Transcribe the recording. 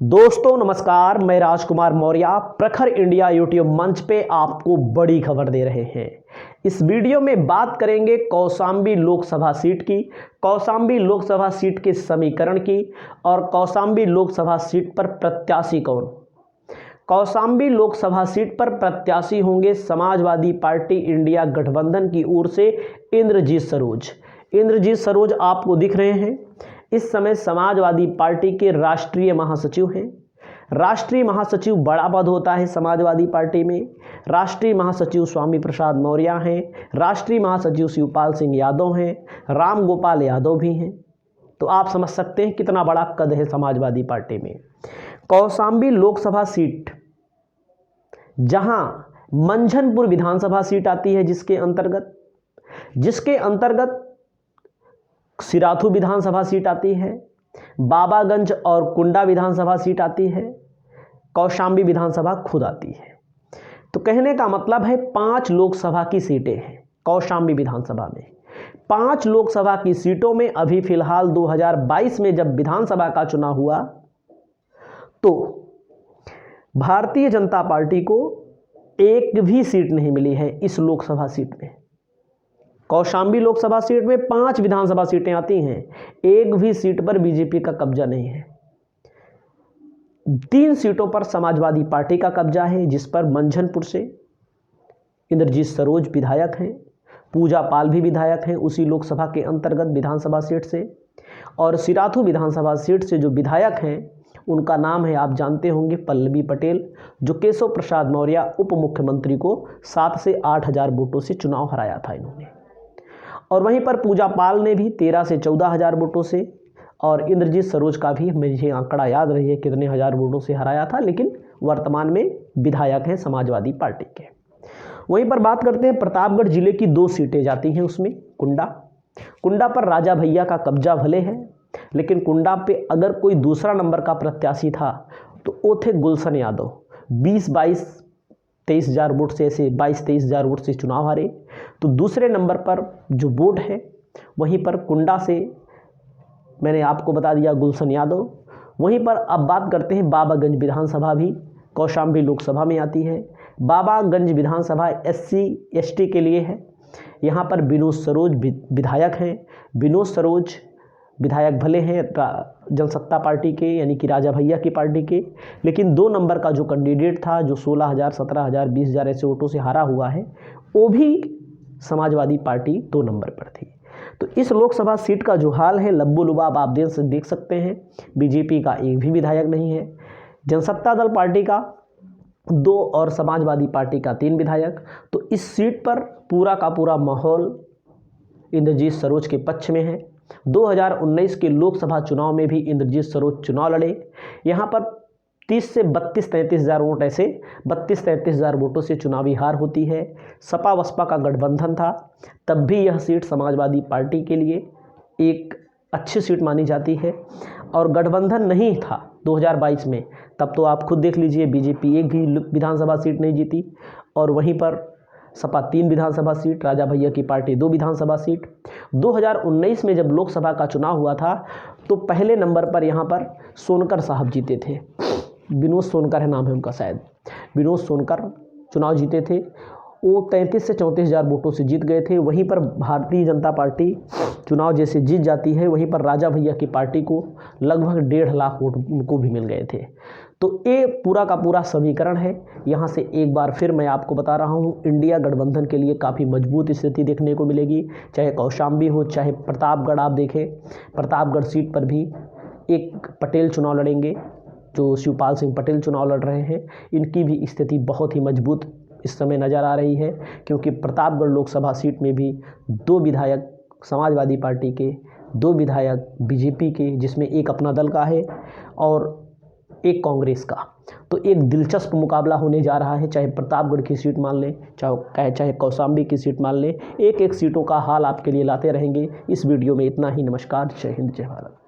दोस्तों नमस्कार, मैं राजकुमार मौर्य प्रखर इंडिया यूट्यूब मंच पे आपको बड़ी खबर दे रहे हैं। इस वीडियो में बात करेंगे कौशाम्बी लोकसभा सीट की, कौशाम्बी लोकसभा सीट के समीकरण की और कौशाम्बी लोकसभा सीट पर प्रत्याशी कौन। कौशाम्बी लोकसभा सीट पर प्रत्याशी होंगे समाजवादी पार्टी इंडिया गठबंधन की ओर से इंद्रजीत सरोज। इंद्रजीत सरोज आपको दिख रहे हैं, इस समय समाजवादी पार्टी के राष्ट्रीय महासचिव हैं। राष्ट्रीय महासचिव बड़ा पद होता है समाजवादी पार्टी में। राष्ट्रीय महासचिव स्वामी प्रसाद मौर्य हैं, राष्ट्रीय महासचिव शिवपाल सिंह यादव हैं, राम गोपाल यादव भी हैं। तो आप समझ सकते हैं कितना बड़ा कद है समाजवादी पार्टी में। कौशाम्बी लोकसभा सीट, जहां मंझनपुर विधानसभा सीट आती है, जिसके अंतर्गत सिराथू विधानसभा सीट आती है, बाबागंज और कुंडा विधानसभा सीट आती है, कौशाम्बी विधानसभा खुद आती है। तो कहने का मतलब है 5 लोकसभा की सीटें हैं कौशाम्बी विधानसभा में। 5 लोकसभा की सीटों में अभी फिलहाल 2022 में जब विधानसभा का चुनाव हुआ तो भारतीय जनता पार्टी को एक भी सीट नहीं मिली है इस लोकसभा सीट में। कौशाम्बी लोकसभा सीट में 5 विधानसभा सीटें आती हैं, एक भी सीट पर बीजेपी का कब्जा नहीं है। 3 सीटों पर समाजवादी पार्टी का कब्जा है, जिस पर मंझनपुर से इंद्रजीत सरोज विधायक हैं, पूजा पाल भी विधायक हैं उसी लोकसभा के अंतर्गत विधानसभा सीट से। और सिराथू विधानसभा सीट से जो विधायक हैं उनका नाम है, आप जानते होंगे, पल्लवी पटेल, जो केशव प्रसाद मौर्य उप मुख्यमंत्री को 7 से 8 हज़ार वोटों से चुनाव हराया था इन्होंने। और वहीं पर पूजा पाल ने भी 13 से 14 हज़ार वोटों से, और इंद्रजीत सरोज का भी मुझे आंकड़ा याद नहीं है कितने हज़ार वोटों से हराया था, लेकिन वर्तमान में विधायक हैं समाजवादी पार्टी के। वहीं पर बात करते हैं प्रतापगढ़ जिले की 2 सीटें जाती हैं, उसमें कुंडा पर राजा भैया का कब्जा भले है, लेकिन कुंडा पे अगर कोई दूसरा नंबर का प्रत्याशी था तो वो थे गुलशन यादव। 20-23 हज़ार वोट से, ऐसे 22-23 हज़ार वोट से चुनाव हारे। तो दूसरे नंबर पर जो वोट है वहीं पर कुंडा से मैंने आपको बता दिया गुलशन यादव। वहीं पर अब बात करते हैं बाबागंज विधानसभा भी कौशाम्बी लोकसभा में आती है। बाबागंज विधानसभा SC ST के लिए है। यहाँ पर विनोद सरोज विधायक हैं। विनोद सरोज विधायक भले हैं जनसत्ता पार्टी के, यानी कि राजा भैया की पार्टी के, लेकिन 2 नंबर का जो कैंडिडेट था, जो 16,000, 17,000, 20,000 ऐसे वोटों से हारा हुआ है, वो भी समाजवादी पार्टी 2 नंबर पर थी। तो इस लोकसभा सीट का जो हाल है लब्बो लुबाब आप देख सकते हैं। बीजेपी का एक भी विधायक नहीं है, जनसत्ता दल पार्टी का 2 और समाजवादी पार्टी का 3 विधायक। तो इस सीट पर पूरा का पूरा माहौल इंद्रजीत सरोज के पक्ष में है। 2019 के लोकसभा चुनाव में भी इंद्रजीत सरोज चुनाव लड़े। यहाँ पर 30 से 32-33 हज़ार वोट, ऐसे 32-33 हज़ार वोटों से चुनावी हार होती है। सपा बसपा का गठबंधन था, तब भी यह सीट समाजवादी पार्टी के लिए एक अच्छी सीट मानी जाती है। और गठबंधन नहीं था 2022 में, तब तो आप खुद देख लीजिए, बीजेपी एक भी विधानसभा सीट नहीं जीती, और वहीं पर सपा 3 विधानसभा सीट, राजा भैया की पार्टी 2 विधानसभा सीट। 2019 में जब लोकसभा का चुनाव हुआ था तो पहले नंबर पर यहाँ पर सोनकर साहब जीते थे। विनोद सोनकर है नाम है उनका, शायद विनोद सोनकर चुनाव जीते थे। वो 33 से 34 हज़ार वोटों से जीत गए थे। वहीं पर भारतीय जनता पार्टी चुनाव जैसे जीत जाती है, वहीं पर राजा भैया की पार्टी को लगभग 1.5 लाख वोट उनको भी मिल गए थे। तो ये पूरा का पूरा समीकरण है। यहाँ से एक बार फिर मैं आपको बता रहा हूँ, इंडिया गठबंधन के लिए काफ़ी मजबूत स्थिति देखने को मिलेगी। चाहे कौशाम्बी हो, चाहे प्रतापगढ़, आप देखें प्रतापगढ़ सीट पर भी एक पटेल चुनाव लड़ेंगे, जो शिवपाल सिंह पटेल चुनाव लड़ रहे हैं। इनकी भी स्थिति बहुत ही मजबूत इस समय नज़र आ रही है, क्योंकि प्रतापगढ़ लोकसभा सीट में भी 2 विधायक समाजवादी पार्टी के, 2 विधायक बीजेपी के, जिसमें एक अपना दल का है और एक कांग्रेस का। तो एक दिलचस्प मुकाबला होने जा रहा है, चाहे प्रतापगढ़ की सीट मान लें, चाहे कौशाम्बी की सीट मान लें। एक सीटों का हाल आपके लिए लाते रहेंगे। इस वीडियो में इतना ही। नमस्कार, जय हिंद, जय भारत।